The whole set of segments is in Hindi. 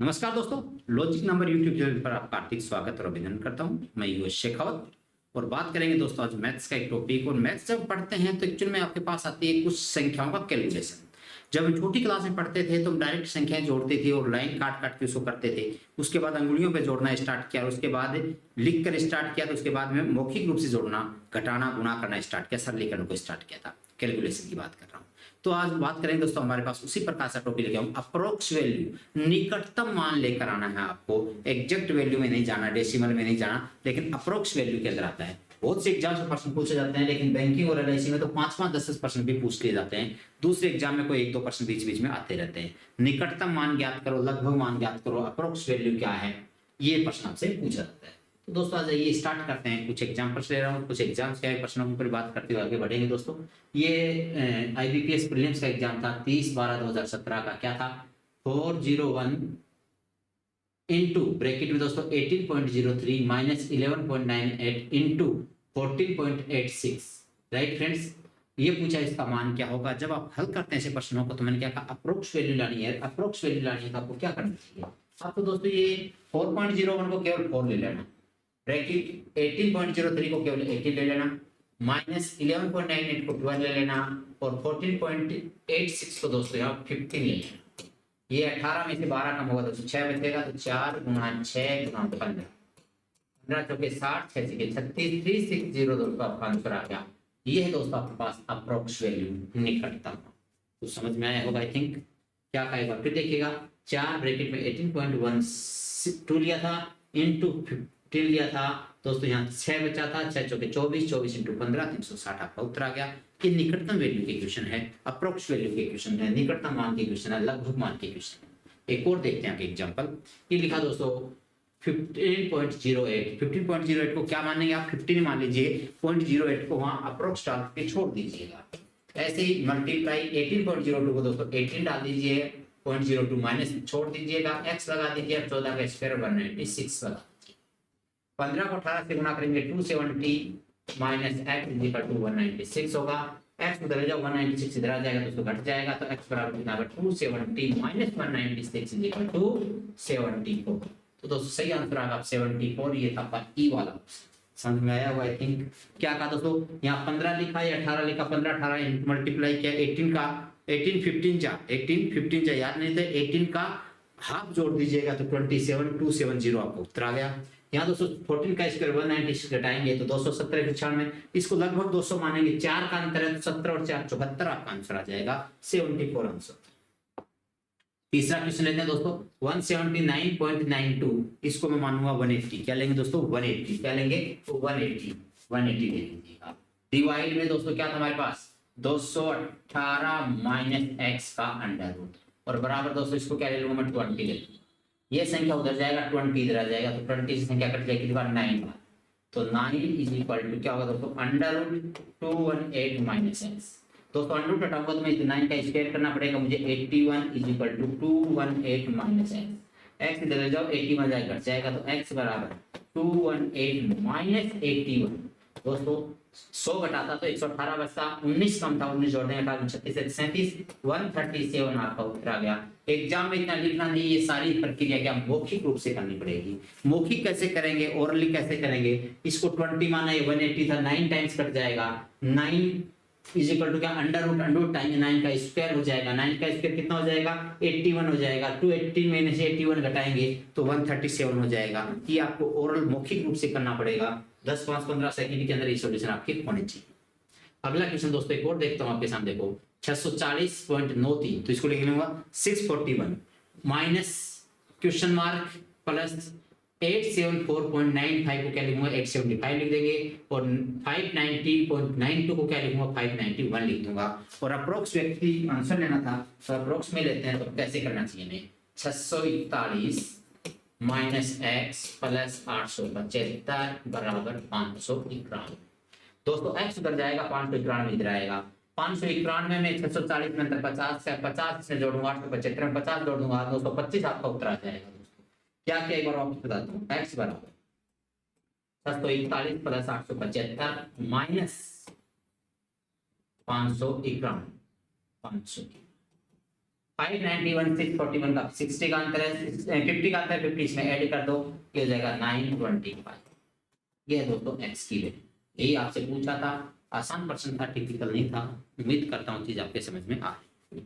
नमस्कार दोस्तों, लॉजिक नंबर यूट्यूब चैनल पर आपका हार्दिक स्वागत और अभिनंदन करता हूं। मैं युवराज शेखावत और बात करेंगे दोस्तों आज मैथ्स का एक टॉपिक। और मैथ्स जब पढ़ते हैं तो एक्चुअल में आपके पास आती है कुछ संख्याओं का कैलकुलेशन। जब हम छोटी क्लास में पढ़ते थे तो हम डायरेक्ट संख्याएं जोड़ते थे और लाइन काट काट के उसको करते थे। उसके बाद अंगुलियों पे जोड़ना स्टार्ट किया और उसके बाद लिख कर स्टार्ट किया। तो उसके बाद में मौखिक रूप से जोड़ना, घटाना, गुणा करना स्टार्ट किया, सरलीकरण को स्टार्ट किया था। कैलकुलेशन की बात कर रहा हूँ। तो आज बात करेंगे दोस्तों, हमारे पास उसी प्रकार का टॉपिक लेके आऊं, अप्रोक्स वैल्यू, निकटतम मान लेकर आना है आपको। एग्जैक्ट वैल्यू में नहीं जाना, डेसिमल में नहीं जाना, लेकिन अप्रोक्स वैल्यू के अंदर आता है। बहुत से एग्जाम से प्रश्न पूछे जाते हैं, लेकिन बैंकिंग और एलआईसी में तो 5-5, 10-10 प्रश्न भी पूछ लिए जाते हैं। दूसरे एग्जाम में कोई 1-2 प्रश्न बीच बीच में आते रहते हैं। निकटतम मान ज्ञात करो, लगभग मान ज्ञात करो, अप्रोक्स वैल्यू क्या है, ये प्रश्न आपसे पूछा जाता है। तो दोस्तों आज आइए स्टार्ट करते हैं। कुछ एग्जाम्पल्स ले रहा हूँ, कुछ एग्जाम्स के प्रश्नों के ऊपर बात करते हुए आगे बढ़ेंगे दोस्तों। ये आईबीपीएस प्रीलिम्स का एग्जाम था 30/12/2017 का। क्या था? 401 इंटू ब्रैकेट में दोस्तों 18.03 माइनस 11.98 इंटू 14.86। राइट फ्रेंड्स, ये पूछा इसका मान क्या होगा। जब आप हल करते हैं ऐसे प्रश्नों को तो मैंने क्या कहा, अप्रोक्स वैल्यू लानी है। अप्रोक्स वैल्यू लानी है तो आपको क्या करना चाहिए? आपको दोस्तों ये 4.01 को केवल 4 ले लेना, ब्रैकेट 18.03 को केवल 18 ले लेना, माइनस 11.98 को 12 ले लेना और 14.86 को दोस्तों यहाँ 15 ले लेना। ये 18 में से 12 कम होगा दोस्तों 6 बचेगा, तो 4 गुणा 6 गुणा 15, 15 चौके 60, 6 छके 36, 360 दोस्तों आपका आंसर आ गया। ये है दोस्तों आपके पास अप्रोक्स वैल्यू, निकटतम। तो समझ में आया होगा आई थिंक। क्या कहेगा फिर देखिएगा, 4 ब्रैकेट में 18.12 लिया था इंटू 15 लिया था दोस्तों, यहाँ 6 बचा था, 6 चौके 24, 24 इंटू 15, 360 आपका उत्तर आ गया। ये निकटतम वैल्यू के क्वेश्चन है, अप्रोक्स वैल्यू के क्वेश्चन है, निकटतम मान के क्वेश्चन है, लगभग मान के क्वेश्चन है। एक और देखते हैं एग्जांपल। ये लिखा दोस्तों 15.08। 15.08 को क्या मानेंगे आप? 15 मान लीजिए, 0.08 को वहां अप्रोक्स डाल के छोड़ दीजिएगा। ऐसे ही मल्टीप्लाई 18.02 को दोस्तों 18 डाल दीजिए, 0.02 माइनस छोड़ दीजिएगा, x लगा दीजिए, 14 का स्क्वायर 196 लगा दीजिए। 15 को 18 से गुणा करेंगे 270 minus x is equal to 196 होगा। x उधर जाओ 196 इधर आ जाएगा, दोस्तों घट जाएगा, तो x बराबर कितना होगा? 270 माइनस 196 इज इक्वल टू 74। तो दोस्तों सही आंसर आएगा 74। ये था आपका ई वाला ऑप्शन। समझ में आया होगा आई थिंक। क्या कहा दोस्तों, यहाँ 15 लिखा या 18 लिखा, 15 18 मल्टीप्लाई किया 18 का 18 15 जा याद नहीं थे, 18 का हाफ जोड़ दीजिएगा तो 27270 आपको उत्तर आ गया। यहाँ दोस्तों 14 का स्क्वायर 196 घटाएंगे तो 270 95, इसको लगभग 200 मानेंगे, 4 का अंतर है तो 17 और 4 74 आपका आंसर आ जाएगा 74 आंसर। तीसरा क्वेश्चन लेते हैं दोस्तों 179.92, इसको मैं मानूंगा 180। क्या लेंगे दोस्तों? 180। क्या लेंगे? 180 ले लीजिएगा। डिवाइड में दोस्तों क्या था हमारे पास? 218 माइनस x का अंडर रूट, और बराबर दोस्तों इसको क्या ले लूंगा मैं? 20 ले लूंगा। ये संख्या उधर जाएगा, 20 इधर आ जाएगा, तो 20 से संख्या कट जाएगी बार 9 बार, तो 9 इज इक्वल टू क्या होगा दोस्तों? Under root 218 minus x। दोस्तों अंडर रूट हटाऊंगा तो मैं 9 का स्क्वायर करना पड़ेगा मुझे, 81 is equal to 218 minus x इधर जाओ 81 जाएगा, घट जाएगा, तो x बराबर 218 माइनस 81। दोस्तों 100 घटाता तो 118 बचता, 19 कम था, 19 जोड़ देंगे 36 37, 137 आपका उत्तर आ गया। एग्जाम में इतना लिखना नहीं, ये सारी प्रक्रिया क्या मौखिक रूप से करनी पड़ेगी। मौखिक कैसे करेंगे, ओरली कैसे करेंगे? इसको 20 माना है, 180 था, 9 टाइम्स कट जाएगा, 9 इज इक्वल टू क्या? अंडर रूट टाइम 9 का स्क्वायर हो जाएगा, 9 का स्क्वायर कितना हो जाएगा? 81 हो जाएगा, 280 में से 81 घटाएंगे तो 137 हो जाएगा। ये आपको ओरल मौखिक रूप से करना पड़ेगा। 10-15 सेकंड के अंदर ये सॉल्यूशन आपके होने चाहिए। अगला क्वेश्चन दोस्तों एक और देखता हूं आपके सामने, देखो 640.93, तो इसको लिख लूंगा 641 माइनस क्वेश्चन मार्क प्लस 874.95 को क्या लिखूंगा? 875 लिख देंगे, और 590.92 को क्या लिखूंगा? 591 लिख दूंगा। और अप्रोक्स व्यक्ति आंसर लेना था, तो अप्रोक्स में लेते हैं, तो कैसे करना चाहिए हमें? 641 माइनस x प्लस 875 बराबर 591। दोस्तों x उधर जाएगा, 591 इधर आएगा, 591 में 640 में 50 से जोड़ूंगा, 875 में 50 जोड़ दूंगा, 225 आपका उत्तर आ जाएगा। क्या क्या एक बार आपको बताता हूँ, x बराबर 641 प्लस 875 माइनस 591, 591 641 का 60 का अंतर है, 50 का अंतर 50 इसमें ऐड कर दो, ये हो जाएगा 925। ये है दोस्तों एक्स की वैल्यू। यही आपसे पूछा था, आसान प्रश्न था, टिपिकल नहीं था। उम्मीद करता हूँ चीज आपके समझ में आ रही।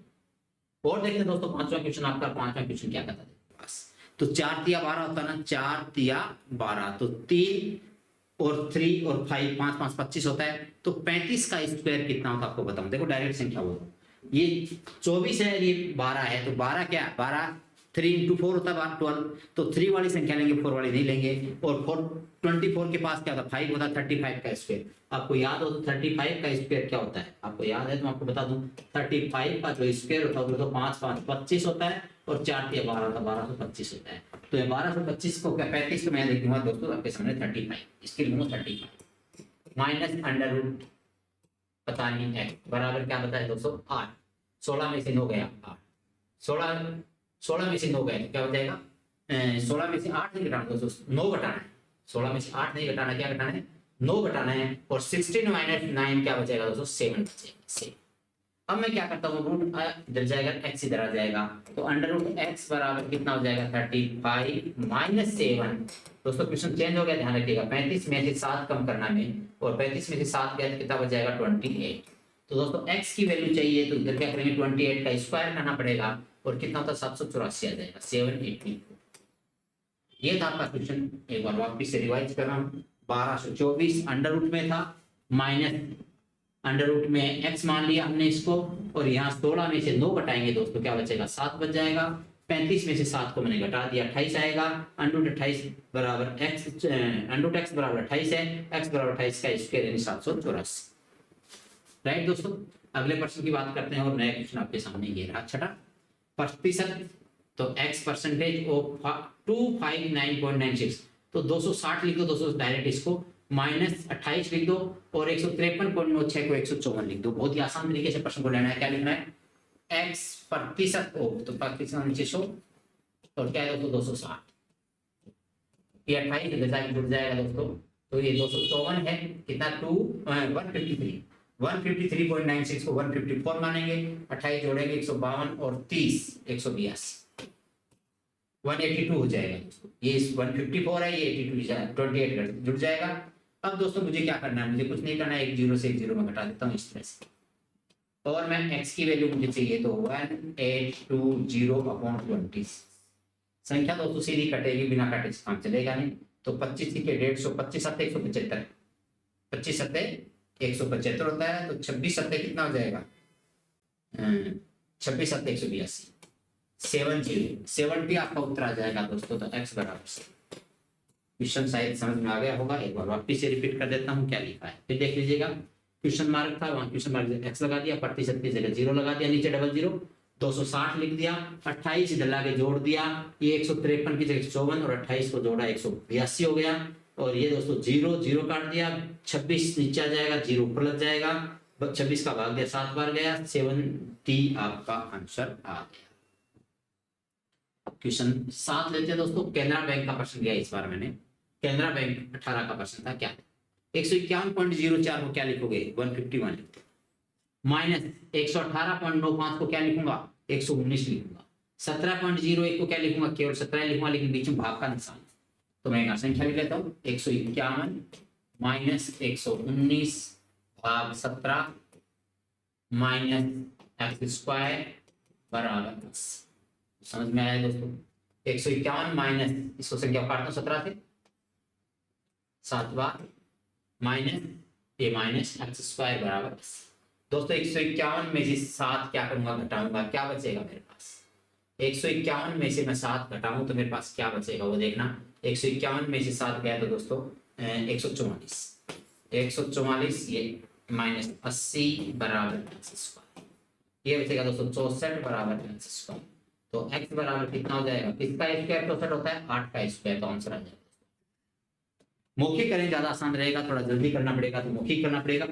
और देखते हैं दोस्तों पांचवा क्वेश्चन आपका। पांचवा क्वेश्चन क्या कहता है बस, तो 4 तिया 12 होता है ना, 4 तिया 12, तो 3 और 3 और 5, 5 5 25 होता है। तो 35 का स्क्वायर कितना होता है आपको बताऊं। देखो डायरेक्ट संख्या वो, ये 24 है, ये 12 है, तो 12 क्या है, 12 3 इंटू 4 होता है 12, तो 3 वाली संख्या लेंगे, 4 वाली नहीं लेंगे। और 24 के पास क्या होता है, 5 होता है, 35 का स्क्वायर। आपको याद हो तो 35 का स्क्वायर क्या होता है, आपको याद है तो आपको बता दूं, 35 का जो स्क्वायर होता है तो 5 5 25 होता है, और 4 तिया 12 होता है, 1225 होता है। तो ये 1225 को क्या 35 को मैं लिखूंगा दोस्तों आपके सामने 35, इसके लिखूंगा 35 माइनस अंडर रूट पता नहीं है बराबर क्या बताया दोस्तों 8। 16 में से 9 गया 8, 16 में से 9 गए तो क्या हो जाएगा, 16 में से 8 नहीं घटाना दोस्तों, 9 घटाना है। 16 में से 8 नहीं घटाना, क्या घटाना है, 9 घटाना है। और 16 माइनस 9 क्या बचेगा दोस्तों, 7 बचेगा। अब मैं क्या करता हूँ, रूट इधर जाएगा, एक्स इधर आ जाएगा, तो अंडर रूट एक्स बराबर कितना हो जाएगा 35 माइनस 7। दोस्तों क्वेश्चन चेंज हो गया, ध्यान रखिएगा। 35 में से 7 कम करना में, और 35 में से 7 गया तो कितना बच जाएगा 28। तो दोस्तों x की वैल्यू चाहिए तो इधर क्या करेंगे, 28 का स्क्वायर करना पड़ेगा, और कितना होता है 784 आ जाएगा, 784। ये था आपका क्वेश्चन। एक बार वापस से रिवाइज कर रहा हूँ। 1224 अंडर रूट में था, माइनस अंडर रूट में x मान लिया हमने इसको, और यहाँ 16 में से 9 घटाएंगे दोस्तों, क्या बचेगा 7 बच जाएगा। 35 में से 7 को मैंने घटा दिया, 28 आएगा। अंडर 28 बराबर x, अंडर x बराबर 28 है, x बराबर 28 का स्क्वायर यानी 784। राइट दोस्तों, अगले प्रश्न की बात करते हैं, और नया क्वेश्चन आपके सामने ये रहा छठा प्रतिशत। तो x परसेंटेज ऑफ 259.96, तो 260 लिख दो दोस्तों डायरेक्ट इसको, माइनस 28 लिख दो, और 153.96 को 154 लिख दो। बहुत ही आसान तरीके से प्रश्न को लेना है। क्या लिखना है, x प्रतिशत ऑफ, तो प्रतिशत नीचे 100, और क्या है दोस्तों 260, ये 28 इधर जाके जुड़ जाएगा दोस्तों, तो ये 254 है, कितना 153.96 को 154 मानेंगे, 28 जोड़ेंगे 152 और 30 182, 182 हो जाएगा दोस्तों। ये 154 है, ये 82 28 जुड़ जाएगा। अब दोस्तों मुझे क्या करना है, मुझे कुछ नहीं करना है, एक जीरो से एक जीरो में घटा देता हूँ इस तरह से, और मैं x की वैल्यू मुझे चाहिए, तो 1820/20 संख्या दोस्तों सीधी कटेगी, बिना काटे से काम चलेगा नहीं। तो 25 के 150, 25 सत्ते 175, 25 सत्ते 175 होता है, तो 26 सत्ते कितना हो जाएगा, 26 सत्ते 182, 70 आपका उत्तर आ जाएगा दोस्तों। तो x बराबर, क्वेश्चन शायद समझ में आ गया होगा। एक बार वापस से रिपीट कर देता हूँ क्या लिखा है, फिर देख लीजिएगा। क्वेश्चन मार्क था, वहां क्वेश्चन मार्क x लगा दिया, प्रतिशत की जगह 0 लगा दिया, नीचे डबल 0, 260 लिख दिया, 28 इधर लाके जोड़ दिया, ये 153 की जगह 54, और 28 को जोड़ा 182 हो गया। और ये दोस्तों 0 0 काट दिया, 26 नीचे आ जाएगा, 0 ऊपर लग जाएगा, 26 का भाग दिया 7 बार गया, 70 आपका आंसर आ गया। क्वेश्चन 7 लेते हैं दोस्तों। केनरा बैंक का प्रश्न दिया इस बार मैंने, केनरा बैंक 18 का प्रश्न था। क्या 151.04 को क्या लिखोगे, 151 लिखते, माइनस 118.95 को क्या लिखूंगा, 119 लिखूंगा। 17.01 को क्या लिखूंगा, केवल 17 लिखूंगा, लेकिन बीच में भाग का निशान, तो मैं यहाँ संख्या लिख लेता हूँ, 151 माइनस 119 भाग 17 माइनस एक्स स्क्वायर बराबर 10। समझ में आया दोस्तों। 151 माइनस, इसको संख्या काटता हूँ 17 से, 7 बार माइनस ये माइनस एक्स स्क्वायर बराबर 10। दोस्तों 151 में से 7 क्या करूंगा, घटाऊंगा, क्या बचेगा मेरे पास, 151 में से मैं 7 घटाऊं तो मेरे पास क्या बचेगा वो देखना। 151 में से 7 गया तो दोस्तों 144, 144 ये माइनस 80 बराबर एक्स स्क्वायर, ये बचेगा दोस्तों 64 बराबर एक्स स्क्वायर। तो x बराबर कितना हो जाएगा, किसका स्क्वायर 64 होता है, 8 का स्क्वायर, तो आंसर आ जाएगा। मौखिक करें ज्यादा आसान रहेगा, थोड़ा जल्दी करना पड़ेगा तो मौखिक करना पड़ेगा।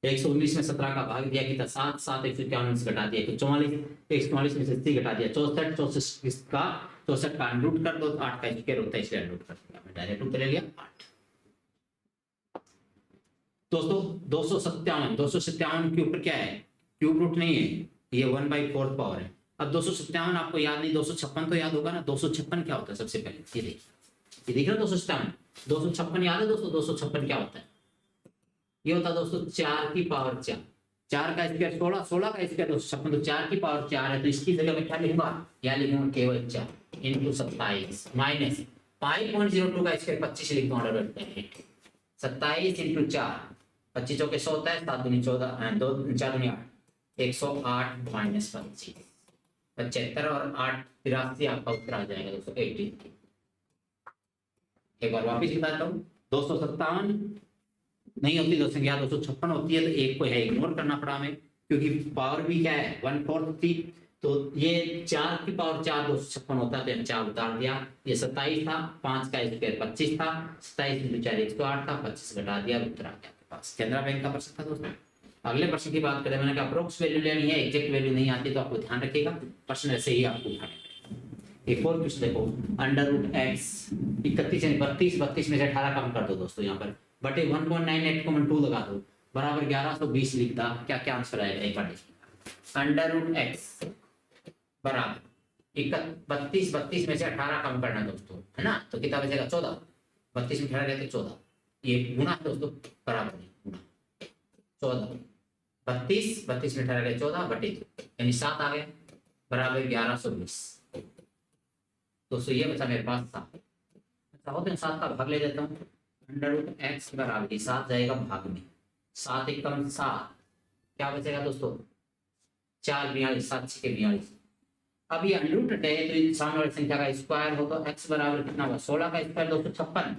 119 में 17 का भाग दिया कितना, 7 7 151 से घटा दिया तो 44, 144 में से 80 घटा दिया 64, 64 का 64 का अंडरूट कर दो, 8 का स्क्वायर होता है इसलिए अंडरूट कर दिया, मैं डायरेक्ट उत्तर ले लिया 8। दोस्तों 257 के ऊपर क्या है, क्यूब रूट नहीं है, ये 1/4 पावर है। अब 257 आपको याद नहीं, 256 तो याद होगा ना। 256 क्या होता है सबसे पहले ये देखिए, ये देख रहे हो 256 याद है दोस्तों। 256 क्या होता है, ये होता है दोस्तों 4 की पावर 4, 4 का स्क्वायर 16, 16 का स्क्वायर 256, तो 4 की पावर 4 है, तो इसकी जगह मैं क्या लिखूंगा, क्या लिखूंगा, केवल 4 इंटू 27 माइनस 5.02 का स्क्वायर 25 लिख दूंगा, 27 इंटू 4, 25 चौके 100 होता है, 7 दूनी 14, 2 4 दूनी 8, 108 माइनस 25, 75 और 8 83 आपका उत्तर आ जाएगा दोस्तों 80। एक बार वापिस बताता हूँ, 257 नहीं होती दो संख्या, 256 होती है, तो एक को है इग्नोर करना पड़ा हमें, क्योंकि पावर भी क्या है 1/4 थी, तो ये 4 की पावर 4 256 होता है, तो 4 उतार दिया, ये 27 था, 5 का स्क्वायर 25 था, 27 इंटू 4 108 था, 25 घटा दिया, उत्तर आ गया आपके पास। केनरा बैंक का प्रश्न था दोस्तों। अगले प्रश्न की बात करें, मैंने कहा अप्रोक्स वैल्यू लेनी है, एग्जैक्ट वैल्यू नहीं आती, तो आपको ध्यान रखिएगा, प्रश्न ऐसे ही आपको उठाने। एक और कुछ देखो, अंडर रूट एक्स 31 यानी 32 में से 18 कम कर दो दोस्तों, यहाँ पर बटे 1.98 को 2 लगा दो, बराबर 1120 लिखता, क्या क्या आंसर आएगा एक बार देखिए। अंडर रूट एक्स बराबर 32 में से 18 कम करना दोस्तों, है ना, तो कितना बचेगा 14, 32 में 18 रहते 14, ये गुना है दोस्तों, बराबर गुना 14, 32 में 18 रहे 14 बटे 2 यानी 7 आ गए, बराबर 1120। दोस्तों ये बचा मेरे पास 7, होते हैं 7 का भाग ले देता हूँ, अंडर रूट एक्स बराबर 7 जाएगा भाग में, 7 एकम 7, क्या बचेगा दोस्तों 4 42, 7 6 42। अब ये अंडर रूट है, तो सामने वाली संख्या का स्क्वायर हो, तो एक्स बराबर कितना होगा 16 का स्क्वायर 256,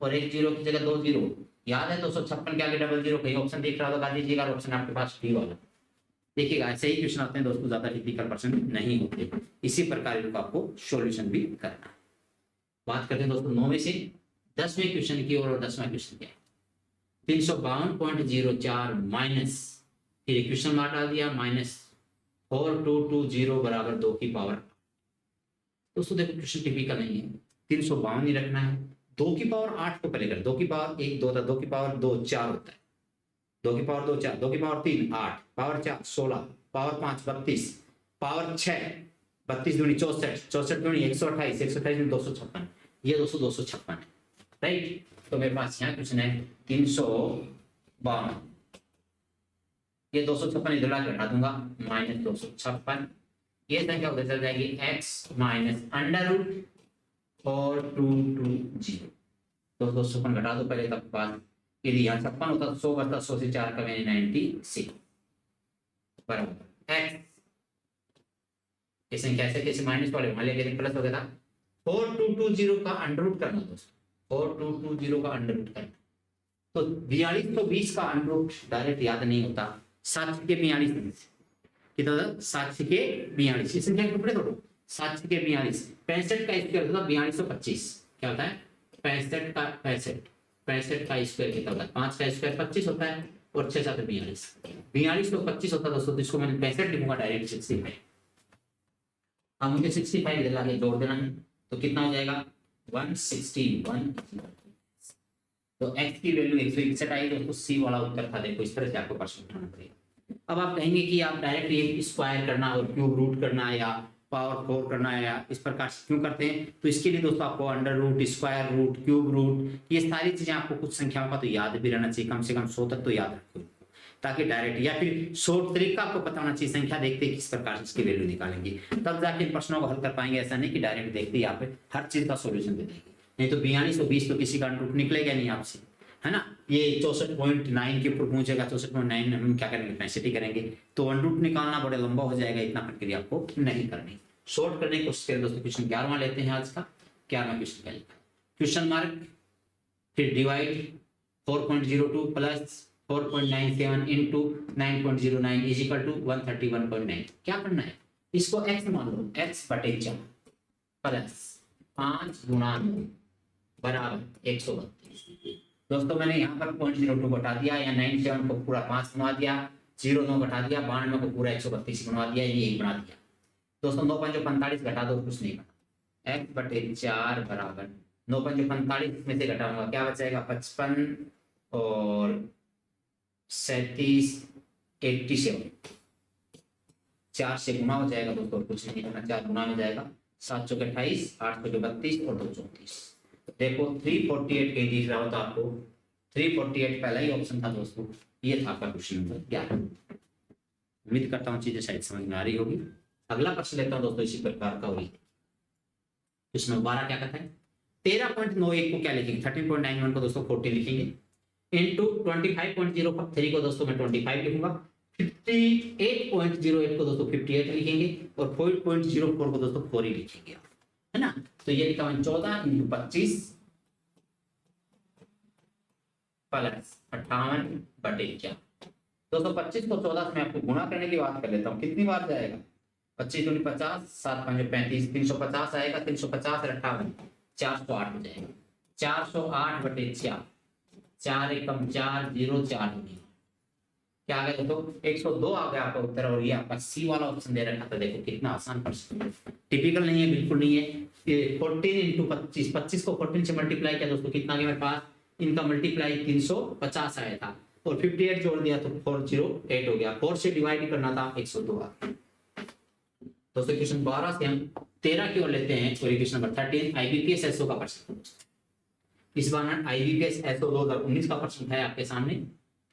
और एक जीरो की जगह 2 जीरो, याद है 256 के आगे डबल जीरो, कहीं ऑप्शन दिख रहा होगा दीजिएगा, ऑप्शन आपके पास डी वाला देखिएगा। ऐसे ही क्वेश्चन आते हैं दोस्तों, ज्यादा डिफिकल्ट प्रश्न नहीं होते, इसी प्रकार इनको आपको सॉल्यूशन भी करना है। बात करते हैं दोस्तों 9 में से 10वें क्वेश्चन की, और 10वां क्वेश्चन क्या है, 352.04 माइनस, फिर क्वेश्चन मार्क डाल दिया, माइनस 4220 बराबर 2 की पावर। दोस्तों देखो क्वेश्चन टिपिकल नहीं है, 352 ही रखना है, 2 की पावर 8 को पहले कर, 2 की पावर 1 2 होता है, 2 की पावर 2 4 होता है, 2 की पावर 2 4, 2 की पावर 3 8, पावर 4 16, पावर 5 32, पावर 6 32 दूनी 64, 64 दूनी 128, 128 दूनी 256, ये दोस्तों 256 है, राइट। तो मेरे पास यहाँ क्वेश्चन है 352, ये 256 इधर लाके हटा दूंगा, माइनस 256, ये संख्या उधर चल जाएगी x माइनस अंडर रूट 4220, तो 256 घटा दो पहले, तब बाद यदि यहाँ 56 होता तो 100 बचता, 100 से 4 का मैंने 96 बराबर x, ये संख्या कैसे माइनस वाले वहां लेके प्लस हो गया था, 4220 का अंडर रूट करना दोस्तों, 4220 का अंडर रूट करना, तो 4220 का अंडर रूट डायरेक्ट याद नहीं होता, 7 के 42 कितना था, 7 के 42, इस संख्या के टुकड़े तोड़ो, 7 के 42, 65 का स्क्वायर होता है 4225, क्या होता है 65 का 65 का स्क्वायर कितना होता है, 5 का स्क्वायर 25 होता है, और 6 7 42, 42 तो 25 होता है दोस्तों, तो इसको मैंने 65 लिखूंगा डायरेक्ट 65, अब मुझे 65 इधर लाके जोड़ देना है, तो कितना हो जाएगा 161, तो x की वैल्यू 161 आई, तो सी वाला उत्तर था। देखो इस तरह से आपको प्रश्न उठाना पड़ेगा। अब आप कहेंगे कि आप डायरेक्ट ये स्क्वायर करना और क्यूब रूट करना या पावर 4 करना है, या इस प्रकार से क्यों करते हैं, तो इसके लिए दोस्तों आपको under root, square root, cube root, ये सारी चीजें आपको कुछ संख्याओं का तो याद भी रहना चाहिए, कम से कम 100 तक तो याद रखो, ताकि डायरेक्ट या फिर शॉर्ट तरीका आपको पता होना चाहिए, संख्या देखते किस प्रकार से इसकी वैल्यू निकालेंगे, तब जाके प्रश्नों को हल कर पाएंगे। ऐसा नहीं कि डायरेक्ट देखते ही आप हर चीज का सोल्यूशन दे देंगे, नहीं तो 4220 तो किसी का अंडर रूट निकलेगा नहीं आपसे, है ना। ये 64.9 के ऊपर पहुंचेगा, 64.9 हम क्या करेंगे, 65 करेंगे, तो अंडर रूट निकालना बड़े लंबा हो जाएगा, इतना प्रक्रिया आपको नहीं करनी। शॉर्ट करने की कोशिश करें दोस्तों। क्वेश्चन 11वां लेते हैं आज का, 11वां क्वेश्चन क्या लिखा, क्वेश्चन मार्क, फिर divide 4.02 plus 4.97 into 9.09 is equal to 131.9, क्या करना है, इसको x मान लो, x बटे 4 प्लस 5 गुणा 9 बराबर 132। दोस्तों मैंने यहाँ पर 0.02 घटा दिया, या 97 को पूरा 5 बना दिया, 09 घटा दिया, 92 को पूरा 132 बना दिया, ये 1 बना दिया दोस्तों। 9 5 45 घटा दो, कुछ नहीं बना, x बटे 4 बराबर 9 5 45 में से घटाऊंगा, क्या बचेगा 55 और 37 87, 4 से गुना हो जाएगा दोस्तों, कुछ नहीं करना, 4 गुना में जाएगा, 7 चौके 28, 8 चौके 32 और 2 34। देखो 348 kg रहा होता आपको, 348 पहला ही ऑप्शन था दोस्तों, ये था आपका क्वेश्चन नंबर 11। उम्मीद करता हूँ चीजें शायद समझ में आ रही होगी। अगला प्रश्न लेता हूँ दोस्तों इसी प्रकार का, वही क्वेश्चन नंबर 12 क्या कहता है, 13.91 को क्या लिखेंगे, 13.91 को दोस्तों 40 लिखेंगे, इंटू 25.03 को दोस्तों मैं 25 लिखूंगा, 58.08 को दोस्तों 58 लिखेंगे और 4.04 को दोस्तों 4 ही लिखेंगे, है ना। तो ये लिखा मैंने 14 इंटू 25 प्लस 58/4। दोस्तों 25 को 14 से मैं आपको गुणा करने की बात कर लेता हूँ, कितनी बार जाएगा, 25 दूनी 50, 7 पंजे 35, 350 आएगा, 350 और 58 408 हो जाएगा, 408/4, 4 एकम 4 0 4 होगी, क्या आ गया दोस्तों 102 आ गया आपका उत्तर। और ये आपका सी वाला ऑप्शन दे रखा था, देखो कितना आसान प्रश्न, टिपिकल नहीं है, बिल्कुल नहीं है। 14 इंटू 25, 25 को 14 से मल्टीप्लाई किया दोस्तों, कितना गया मेरे पास, इनका मल्टीप्लाई 350 आया था और 58 जोड़ दिया तो 408 हो गया, 4 से डिवाइड करना था 102 आ गया। दोस्तों क्वेश्चन 12 से हम 13 की ओर लेते हैं, sorry question number 13 IBPS SO का प्रश्न। इस बार आईबीपीएस एसओ 2019 का प्रश्न है आपके सामने,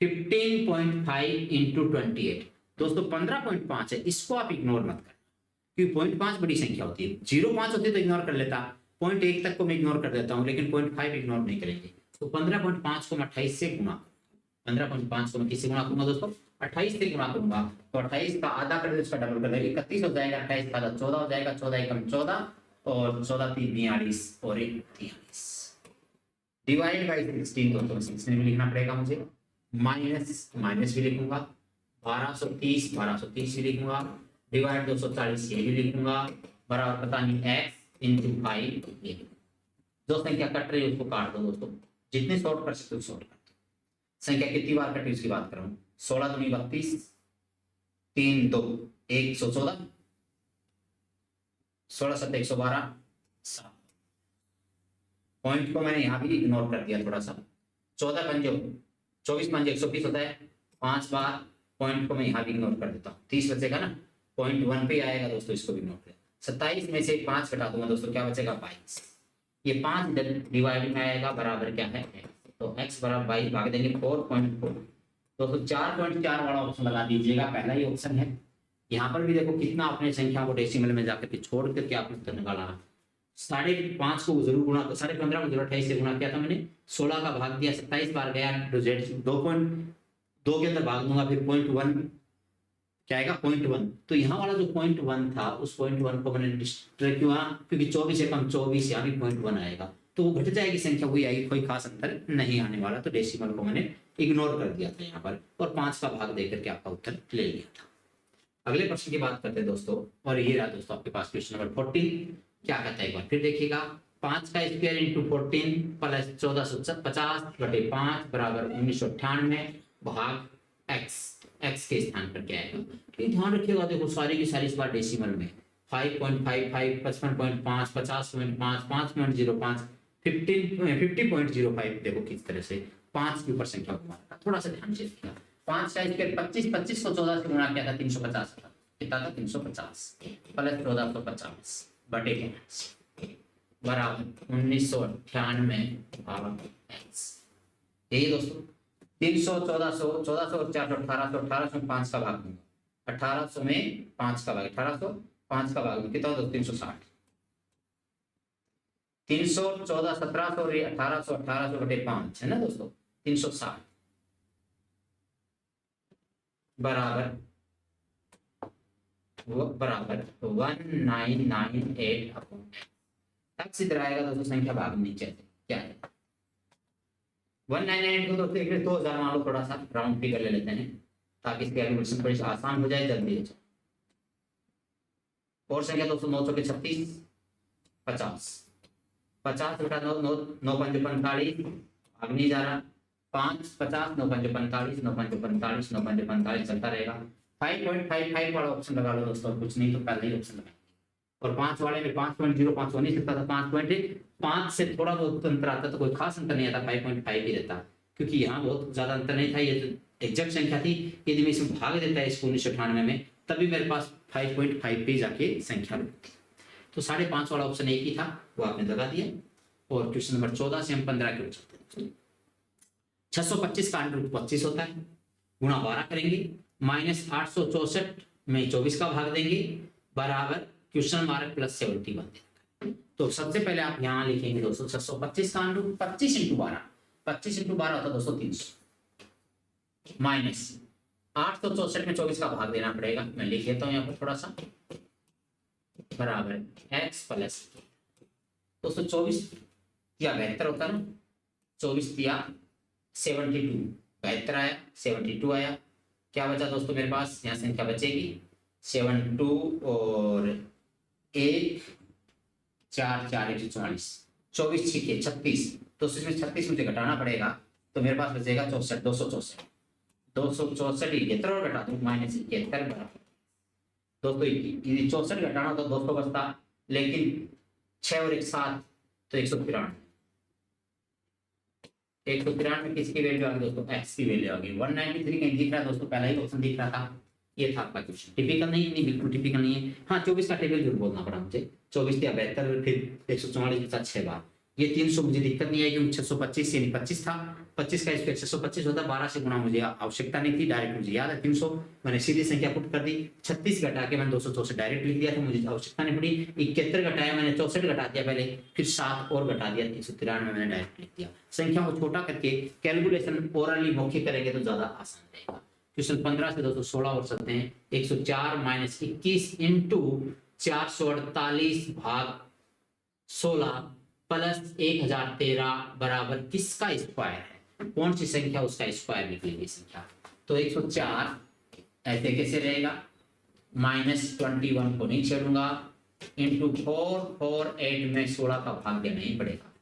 15.5 इंटू 28। दोस्तों 15.5 है, इसको आप इग्नोर मत करना, क्योंकि 0.5 बड़ी संख्या होती है, 0.5 होती है तो इग्नोर कर लेता, 0.1 तक को मैं इग्नोर कर देता हूँ, लेकिन 0.5 इग्नोर नहीं करेंगे। तो 15.5 को मैं 28 से गुणा, 15.5 को मैं किससे गुणा करूंगा दोस्तों, 28 से गुणा करूंगा, तो 28 का आधा कर दे, उसका डबल कर देंगे, 31 हो जाएगा, 28 का आधा 14 हो जाएगा, 14 एकम 14 और 14 3 42 और 1 43 डिवाइड बाई 16, दोस्तों 16 में लिखना पड़ेगा मुझे, माइनस माइनस भी लिखूंगा, 1230 भी लिखूंगा, डिवाइड 240 ये भी लिखूंगा, बराबर पता नहीं x इंटू 5 ये। जो संख्या कट रही है उसको काट दो दोस्तों, जितने शॉर्ट कर सकते हो शॉर्ट कर दो। संख्या कितनी बार कटी उसकी बात कर रहा हूँ, 16 दूनी 32, 3 2 114, 16 7 112, 7 पॉइंट को मैंने यहाँ भी इग्नोर कर दिया थोड़ा सा, 14 पंजो 24 पंजे 120 होता है, 5 बार पॉइंट को मैं यहाँ भी इग्नोर कर देता हूँ, 30 बचेगा ना, पॉइंट 1 पे आएगा दोस्तों, इसको भी इग्नोर कर, 27 में से 5 घटा दूंगा दोस्तों, क्या बचेगा 22, ये 5 डिवाइड में आएगा, बराबर क्या है तो x बराबर 22 भाग देंगे 4.4। दोस्तों 4.4 वाला ऑप्शन लगा दीजिएगा, पहला ही ऑप्शन है। यहाँ पर भी देखो कितना आपने संख्या को डेसिमल में जाकर के छोड़ करके आपने उत्तर निकाला, 5.5 को जरूर गुणा, 15.5 को जरूर 28 से गुणा किया था मैंने, 16 का भाग दिया, 27 बार गया, 2.2 के अंदर भाग दूंगा, फिर 0.1 क्या आएगा 0.1। तो यहाँ वाला जो 0.1 था उस 0.1 को मैंने डिस्ट्रैक्ट किया, क्योंकि 24 से कम 24, यहाँ भी 0.1 आएगा, तो वो घट जाएगी संख्या, वही आएगी, कोई खास अंतर नहीं आने वाला, तो डेसिमल को मैंने इग्नोर कर दिया था यहाँ पर, और 5 का भाग देकर के आपका उत्तर ले लिया था। अगले प्रश्न की बात करते हैं दोस्तों, और ये रहा दोस्तों आपके पास क्वेश्चन नंबर 14, क्या कहता है एक बार फिर देखिएगा, 5 का स्क्वायर इंटू 14 प्लस 1450/5 बराबर 1998 भाग x के स्थान पर क्या आएगा। तो ध्यान रखिएगा, देखो सारी की सारी इस बार डेसिमल में, 5.55, 55.5, 50.5, 5.05, 50.05, देखो किस तरह से 5 के ऊपर संख्या को मारता, थोड़ा सा ध्यान से रखिएगा। 5 का स्क्वायर 25 को 14 से गुणा किया था 350 था, कितना था 350 प्लस 1450 बटे 5 बराबर 1998 भाग x। यही दोस्तों 300 1400 1400 और 400 1800 1800 में 5 का भाग दूंगा, 1800 में 5 का भाग, 1800 5 का भाग कितना होता है 360, 300 14 1700 और 1800 1800 बटे 5 है ना दोस्तों 360 बराबर 1998 अपॉन x इधर आएगा दोस्तों, संख्या भाग नीचे क्या है 198 को दोस्तों 2000 मान लो, थोड़ा सा राउंड फिगर ले लेते हैं ताकि इसकी कैलकुलेशन थोड़ी आसान हो जाए, जल्दी हो जाए। और संख्या दोस्तों 9 चौके 36 50 50 बटा 9 9 9 5 45 भाग नहीं जा रहा, 5 50 9 5 45 9 5 45 9 5 45 चलता रहेगा। 5.55 वाला ऑप्शन लगा लो दोस्तों, कुछ नहीं तो पहले ही ऑप्शन लगाएंगे। और 5 वाले में 5.05 हो नहीं सकता था, 5.5 से थोड़ा बहुत अंतर आता तो कोई खास अंतर नहीं आता, 5.5 ही रहता, क्योंकि यहाँ बहुत ज्यादा अंतर नहीं था, ये तो एग्जैक्ट संख्या थी। यदि मैं इसमें भाग देता है इसको 1998 में, तभी मेरे पास 5.5 पे जाके संख्या लुटती। तो 5.5 वाला ऑप्शन एक ही था, वो आपने लगा दिया। और क्वेश्चन नंबर 14 से हम 15 के चलते हैं। 625 का अंडर रूट 25 होता है, गुणा 12 करेंगे, माइनस 864 में 24 का भाग देंगे, बराबर क्वेश्चन मार्क प्लस 70 बन देगा। तो सबसे पहले आप यहाँ लिखेंगे दोस्तों 625 का अंडर रूट 25 इंटू 12, 25 इंटू 12 होता है दोस्तों 300, माइनस 864 में 24 का भाग देना पड़ेगा, मैं लिख लेता हूँ यहाँ पर थोड़ा सा, बराबर x प्लस दोस्तों 24 या 72 होता है ना, 24 दिया 72, 72 आया, 72 आया, क्या बचा दोस्तों मेरे पास, यहाँ संख्या बचेगी 72 और 1 4 4 144, 24 छिके 36, तो इसमें 36 मुझे घटाना पड़ेगा, तो मेरे पास बचेगा 64, 264, 264 71 और घटा दूं माइनस 71 बराबर दोस्तों 64 घटाना तो 200 बचता, लेकिन 6 और 1 7 तो 193, 193 में किसकी वैल्यू आ गई दोस्तों, x की वैल्यू आ गई। 193 कहीं दिख रहा है दोस्तों, पहला ही ऑप्शन दिख रहा था, ये था आपका क्वेश्चन। टिपिकल नहीं, बिल्कुल टिपिकल नहीं है। हाँ 24 का टेबल जरूर बोलना पड़ा मुझे, 24 या 72 फिर 144 के साथ 6 बार, ये 300 मुझे दिक्कत नहीं है क्योंकि 625 यानी 25 था, 25 का स्क्वायर 625 होता, 12 से गुणा मुझे आवश्यकता नहीं थी, डायरेक्ट मुझे याद है 300, मैंने सीधी संख्या पुट कर दी, 36 घटा के मैंने 264 डायरेक्ट लिख दिया था, मुझे आवश्यकता नहीं पड़ी, 71 घटाया मैंने 64 घटा दिया पहले, फिर 7 और घटा दिया 193 मैंने डायरेक्ट लिख दिया। संख्या को छोटा करके कैलकुलेशन ओरली मौखिक करेंगे तो ज्यादा आसान रहेगा। क्वेश्चन 15 से दोस्तों 16 और सकते हैं, 104 माइनस 21 इंटू 448 भाग 16 प्लस 1013 बराबर किसका स्क्वायर है, कौन सी संख्या उसका स्क्वायर निकलेगी संख्या। तो 104 ऐसे कैसे रहेगा, माइनस 21 को नहीं छोड़ूंगा, इंटू 448 में 16 का भाग देना ही पड़ेगा,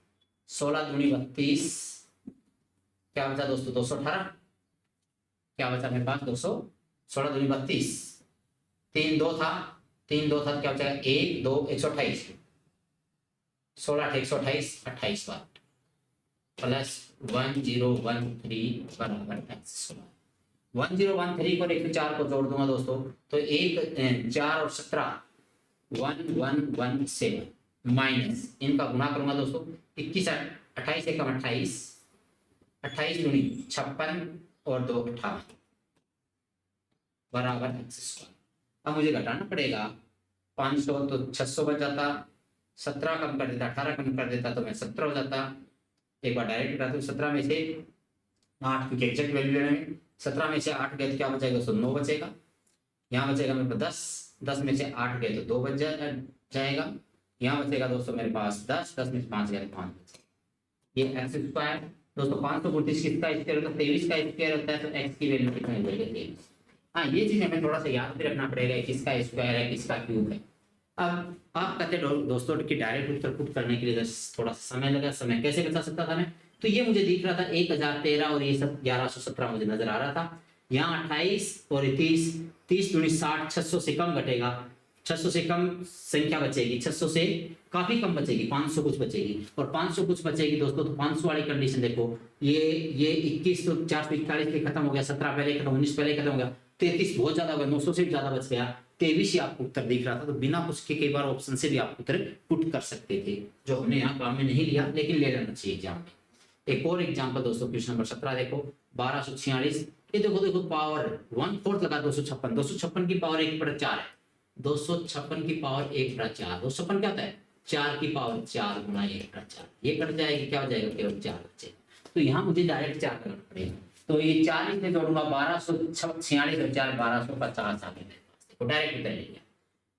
16 दूनी 32, क्या बचा दोस्तों 218, क्या बचा मेरे पास 200, 16 दूनी 32, 3 2 था, 3 2 था, क्या बचा 1 2 128, 16 128 28 बार प्लस 1013 बराबर x स्क्वायर। 1013 को 104 को जोड़ दूंगा दोस्तों, तो 1 4 और 17 1117 माइनस इनका गुणा करूंगा दोस्तों, 21 28 एकम 28, 28 दूनी 56 और 2 58 बराबर x स्क्वायर। अब मुझे घटाना पड़ेगा 500 तो 600 बच जाता, 17 कम कर देता, 18 कम कर देता तो मैं 17 हो जाता, एक बार डायरेक्ट घटाता हूँ, 17 में से 8 क्योंकि एग्जैक्ट वैल्यू लेना है, 17 में से 8 गए तो क्या बचेगा दोस्तों 9 बचेगा, यहाँ बचेगा मेरे पास 10 में से 8 गए तो 2 बच जाएगा, यहाँ बचेगा दोस्तों मेरे पास 10 में से 5 गए तो 5 बचेगा, ये एक्स स्क्वायर दोस्तों 532 किसका स्क्वायर होता है 23 का स्क्वायर होता है, तो एक्स की वैल्यू कितनी हो जाएगी 23। हाँ ये चीज हमें थोड़ा सा याद भी रखना पड़ेगा, किसका स्क्वायर है किसका क्यूब है। अब आप कहते दोस्तों कि डायरेक्ट उत्तर पुट करने के लिए थोड़ा सा समय लगा, समय कैसे बचा सकता था मैं, तो ये मुझे दिख रहा था 1013 और ये सब 1117 मुझे नजर आ रहा था, यहाँ 28 और 30 दूनी 60, 600 से कम घटेगा, 600 से कम संख्या बचेगी, 600 से काफी कम बचेगी, 500 कुछ बचेगी, और 500 कुछ बचेगी दोस्तों, तो 500 वाली कंडीशन देखो, ये 21 तो 441 पे खत्म हो गया, 17 पहले खत्म, 19 पहले खत्म हो गया, 33 बहुत ज्यादा हो गया, 900 से भी ज्यादा बच गया, 23 ही आपको उत्तर दिख रहा था, तो बिना कुछ के कई बार ऑप्शन से भी आप उत्तर पुट कर सकते थे, जो हमने यहाँ काम में नहीं लिया, लेकिन ले लेना चाहिए एग्जाम में। एक और एग्जाम्पल दोस्तों क्वेश्चन नंबर 17 देखो, 1246, ये देखो पावर 1/4 लगा 256, 256 की पावर 1/4 है, 256 की पावर 1/4, 256 क्या होता है 4 की पावर 4 गुना 1/4, ये कट जाएगी, क्या हो जाएगा केवल 4 बचेगा, तो यहाँ मुझे डायरेक्ट 4 करना पड़ेगा, तो ये 40 में जोड़ूंगा 1246 और 4 1250 आ गए, तो डायरेक्ट उतर लेंगे,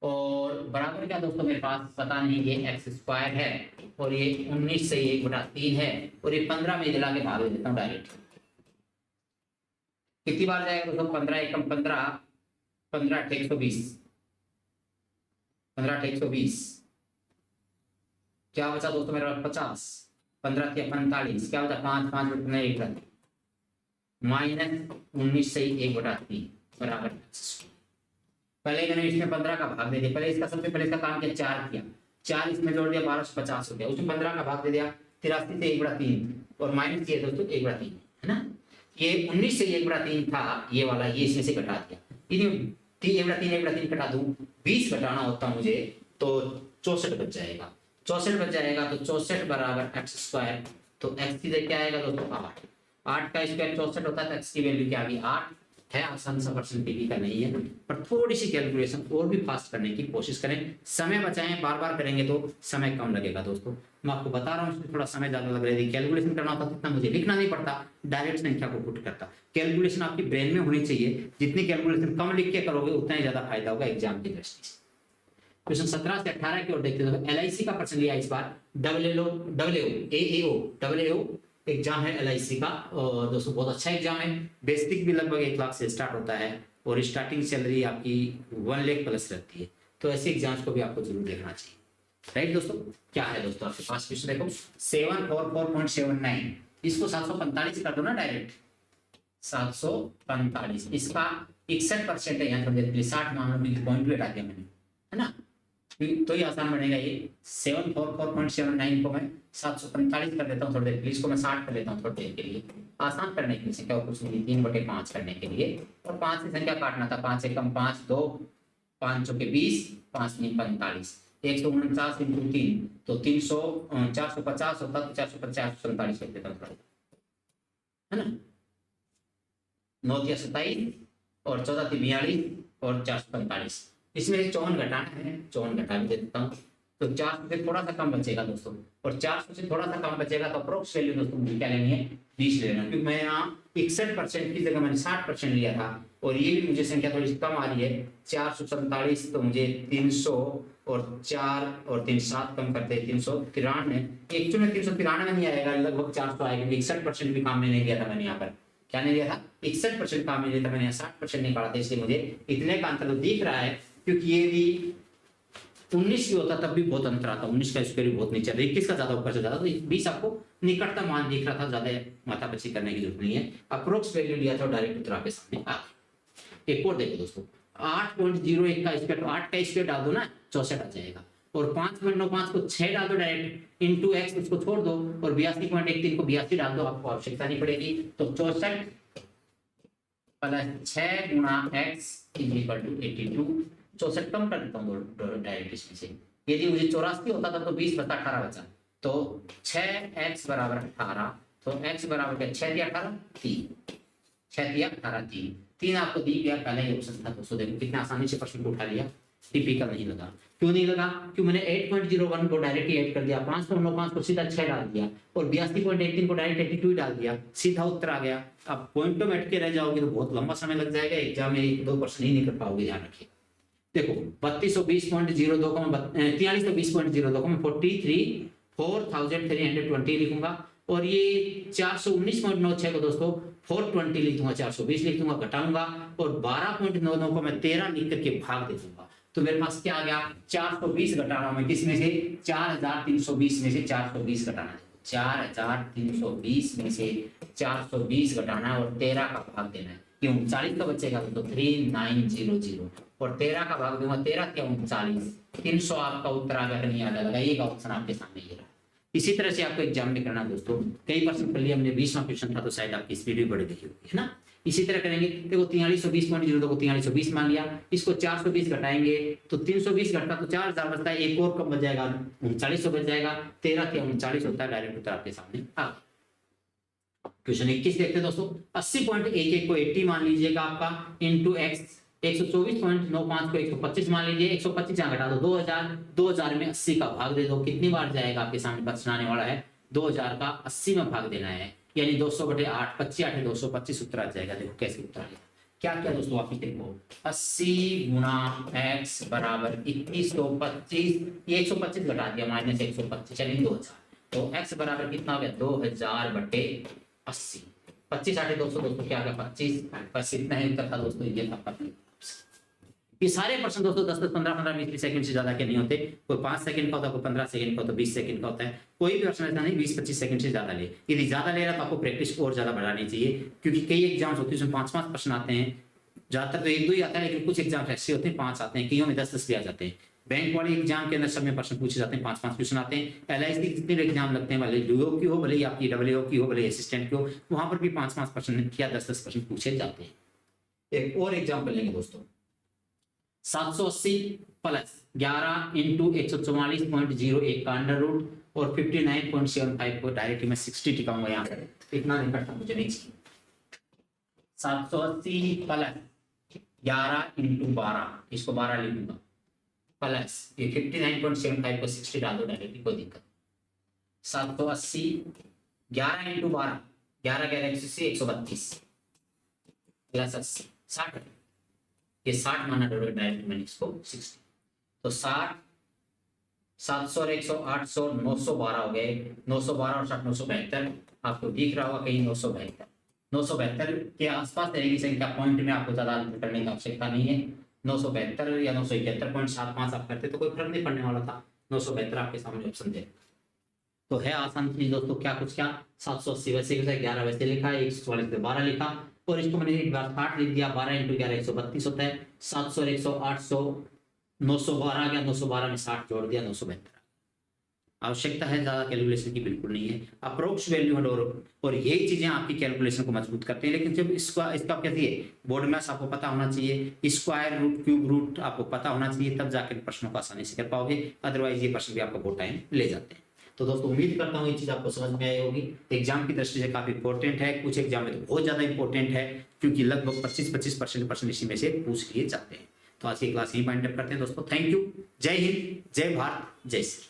और बराबर क्या दोस्तों मेरे पास पता नहीं, ये एक्स स्क्वायर है और ये 19 से 1/3 है, और ये 15 में दिला के भाग देता हूँ डायरेक्ट, कितनी बार जाएगा दोस्तों 15 एकम 15, 15 120, 15 120, क्या बचा दोस्तों मेरे पास 50, 15 × 45, क्या बचा 5 5 में 1 माइनस 19 से 1/3 बराबर, पहले मैंने इसमें 15 का भाग दे दिया, पहले इसका सबसे पहले इसका काम किया 4 किया, 4 इसमें जोड़ दिया 1250 हो गया, उसमें 15 का भाग दे दिया 83 से 1/3 और माइनस किया दोस्तों 1/3 है ना, ये 19 से 1/3 था ये वाला, ये इसमें से घटा दिया, 3 कटा दूं, 20 घटाना होता मुझे तो 64 बच जाएगा। 64 बच जाएगा तो 64 बराबर एक्स स्क्वायर, तो एक्स की जगह क्या आएगा दोस्तों 8। 8 का स्क्वायर 64 होता है तो एक्स की वैल्यू क्या आ गई 8 है। आसान सा क्वेश्चन टीवी का नहीं है, पर थोड़ी सी कैलकुलेशन और भी फास्ट करने की कोशिश करें, समय बचाएं। बार बार करेंगे तो समय कम लगेगा दोस्तों। मैं आपको बता रहा हूँ थोड़ा समय ज्यादा लग रहा है। कैलकुलेशन करना होता तो इतना मुझे लिखना नहीं पड़ता, डायरेक्ट संख्या को पुट करता। कैलकुलेशन आपकी ब्रेन में होनी चाहिए, जितनी कैलकुलेशन कम लिख के करोगे उतना ही ज्यादा फायदा होगा एग्जाम की दृष्टि से। क्वेश्चन 17 से 18 की ओर देखते हैं। LIC का पर्सन लिया इस बार AAO एग्जाम है LIC का, और दोस्तों बहुत अच्छा एग्जाम है। बेसिक भी लगभग 1 लाख से स्टार्ट होता है और स्टार्टिंग सैलरी आपकी 1 लाख प्लस रहती है। तो ऐसे एग्जाम्स को भी आपको जरूर देखना चाहिए। राइट दोस्तों, क्या है दोस्तों आपके पास क्वेश्चन देखो 744.79, इसको 745 कर दो ना डायरेक्ट, 745 इसका 61% है। यहाँ थोड़ी देर के लिए 60 मान लो, पॉइंट भी हटा दिया मैंने, है ना, तो ये आसान बनेगा। ये 744.79 को मैं 745 कर देता हूँ थोड़ी देर के लिए, इसको मैं 60 कर लेता हूँ थोड़ी देर के लिए, आसान करने के लिए। संख्या को कुछ नहीं, 3/5 करने के लिए, और 5 की संख्या काटना था, 5 से कम 5, 2 5 चौके 20, 5 नहीं 45, 149 इंटू 3 तो 300 450 होता तो 450 47 कर देता हूँ, है ना। 9 या 27 और 14 थी 42 और 445, इसमें 54 घटाना है, 54 घटा भी देता हूँ तो 400 से थोड़ा सा कम बचेगा दोस्तों, और 400 से थोड़ा सा कम बचेगा तो अप्रोक्स वैल्यू दोस्तों मुझे क्या लेनी है 20 लेना, क्योंकि मैं यहाँ 61% की जगह मैंने 60% लिया था, और ये भी मुझे संख्या थोड़ी सी कम आ रही है 447, तो मुझे 300 और 4 और 3 7 कम करते हैं 393, एक्चुअली में 393 नहीं आएगा, लगभग 400 आएगा, 61% भी काम में नहीं लिया था मैंने। यहाँ पर क्या नहीं लिया था 61% काम में लिया था मैंने, यहाँ 60% निकाला था, इसलिए मुझे इतने का अंतर तो दिख रहा है। क्योंकि ये भी 19 की होता तब भी बहुत अंतर आता, 19 का स्क्वायर भी बहुत नीचे, 21 का ज्यादा ऊपर से ज्यादा, तो 20 आपको निकटतम मान दिख रहा था, ज्यादा माथापच्ची करने की जरूरत नहीं है। अप्रोक्स वैल्यू लिया था डायरेक्ट उत्तर आपके सामने आ गया। एक और देखो दोस्तों 8.01 का स्क्वायर, 8 का स्क्वायर डाल दो ना 64 आ जाएगा, और 5.95 को 6 डाल दो डायरेक्ट इंटू एक्स, उसको छोड़ दो, और 82.13 को 82 डाल दो, आपको आवश्यकता नहीं पड़ेगी। तो 64 प्लस 6 गुणा एक्स इज इक्वल टू 82, 64 कम कर देता हूँ डायरेक्ट इसमें से। यदि मुझे 84 होता था तो 20 बचा 18 बचा, तो 6x बराबर 18, तो x बराबर क्या 6 दिया 18 3, 6 दिया 18 3 आपको दी गया, पहला ही ऑप्शन था दोस्तों। देखो कितना आसानी से प्रश्न को उठा लिया, टिपिकल नहीं लगा। क्यों नहीं लगा? क्यों मैंने 8.01 को डायरेक्ट ऐड कर दिया, 5.95 को सीधा 6 डाल दिया, और 82.18 को डायरेक्ट 82 डाल दिया, सीधा उत्तर आ गया। अब पॉइंटों में अटके रह जाओगे तो बहुत लंबा समय लग जाएगा, एग्जाम में 1-2% ही नहीं कर पाओगे, ध्यान रखिए। देखो 3220.02 को मैं 4320.02 को मैं 43,320 लिखूंगा, और ये 419.96 को दोस्तों 420 लिख दूंगा, 420 लिख दूंगा, घटाऊंगा, और 12.99 को मैं 13 लिख करके भाग दे दूंगा। तो मेरे पास क्या आ गया 420 घटाना, मैं किसमें से 4320 में से 420 घटाना है, 4320 में से 420 घटाना है और 13 का भाग देना है। ये 39 का बचेगा तो 3900, और 13 का भाग दूंगा, 13 क्या 39, 300 आपका उत्तर आ गया, नहीं आ जाएगा, ये का ऑप्शन आपके सामने ये रहा। इसी तरह से आपको एग्जाम में करना दोस्तों, कई परसेंट कर लिया हमने, 20वां क्वेश्चन था तो शायद आपकी स्पीड भी बढ़ गई होगी, है ना। इसी तरह करेंगे, देखो 4320.02 को 4320 मान लिया, इसको 420 घटाएंगे तो 320 घटा तो 4000 बचता है, एक और कम बच जाएगा 3900 बच जाएगा, 13 क्या 39 होता है, डायरेक्ट उत्तर आपके सामने आ गया। क्वेश्चन 21 देखते हैं दोस्तों, 80.11 को 80 मान लीजिएगा आपका, इंटू एक्स 124.95 को 125 मान लीजिए, 125 यहाँ घटा दो 2000 में 80 का भाग दे दो, कितनी बार जाएगा आपके सामने प्रश्न आने वाला है, 2000 का 80 में भाग देना है, यानी 200/8, 25 8 225 उत्तर आ जाएगा। देखो कैसे उत्तर आएगा, क्या क्या दोस्तों वापिस देखो, 80 गुणा x बराबर 2125, ये 125 घटा दिया माइनस 125 यानी 2000, तो x बराबर कितना हो गया 2000/80, 25 8 200 दोस्तों क्या आ गया 25, बस इतना ही उत्तर था दोस्तों। ये था ये सारे प्रश्न दोस्तों 10 15 20 सेकंड से ज्यादा के नहीं होते, कोई 5 सेकंड का होता है, कोई 15 सेकंड का होता है, 20 सेकंड का होता है, कोई भी प्रश्न ऐसा नहीं 20-25 सेकंड से ज्यादा ले। यदि ज्यादा ले रहा तो आपको प्रैक्टिस और ज्यादा बढ़ानी चाहिए, क्योंकि कई एग्जाम्स होते हैं उसमें 5-5 प्रश्न आते हैं, ज्यादातर तो 1-2 ही आता है, लेकिन कुछ एग्जाम ऐसे होते हैं 5 आते हैं, कईयों में 10-10 भी आ जाते हैं। बैंक वाले एग्जाम के अंदर सब में प्रश्न पूछे जाते हैं, 5-5 क्वेश्चन आते हैं। LIC के जितने भी एग्जाम लगते हैं, भले डीओ की हो, भले आपकी डब्ल्यूओ की हो, भले असिस्टेंट की हो, वहां पर भी 5-5 प्रश्न या 10-10 प्रश्न पूछे जाते हैं। एक और एग्जाम्पल लेंगे दोस्तों, 780 प्लस 11 इंटू 144.01 का अंडर रूट और 59.75 को डायरेक्ट मैं 60 टिकाऊंगा यहाँ पर, इतना निकटता मुझे नहीं चाहिए। 780 प्लस 11 इंटू 12, इसको 12 लिखूंगा, प्लस ये 59.75 को 60 डाल दो डायरेक्टली, कोई दिक्कत। 780 11 इंटू 12, 11 11 132 प्लस 80 60, ये 60 माना डायरेक्ट मैंने इसको 60, तो 60 700 और 100 800 912 हो गए, 912 और 60 972, आपको दिख रहा होगा कहीं 972 972 के आसपास रहेगी संख्या, पॉइंट में आपको ज्यादा करने की आवश्यकता नहीं है। 972 या 971.75 आप करते तो कोई फर्क नहीं पड़ने वाला था, 972 आपके सामने ऑप्शन दे तो है आसान चीज दोस्तों। क्या कुछ क्या 780 वैसे 11 वैसे लिखा है, 144 पे 12 लिखा और इसको मैंने एक बार 60 लिख दिया, 12 इंटू 11 132 होता है, 700 100 800 912 आ गया, 912 में 60 जोड़ दिया, 972। आवश्यकता है ज्यादा कैलकुलेशन की बिल्कुल नहीं है, अप्रोक्स वैल्यू है और यही चीजें आपकी कैलकुलेशन को मजबूत करते हैं। लेकिन जब इसका कैसे बोर्ड मैथ्स आपको पता होना चाहिए, स्क्वायर रूट क्यूब रूट आपको पता होना चाहिए, तब जाकर प्रश्नों को आसानी से कर पाओगे, अदरवाइज ये प्रश्न भी आपको बहुत टाइम ले जाते हैं। तो दोस्तों उम्मीद करता हूँ ये चीज आपको समझ में आई होगी। एग्जाम की दृष्टि से काफी इंपॉर्टेंट है, कुछ एग्जाम में तो बहुत ज्यादा इंपॉर्टेंट है, क्योंकि लगभग 25% प्रश्न इसी में से पूछ लिए जाते हैं। तो आज की क्लास यही पॉइंट अप करते हैं दोस्तों। थैंक यू, जय हिंद, जय भारत, जय श्री।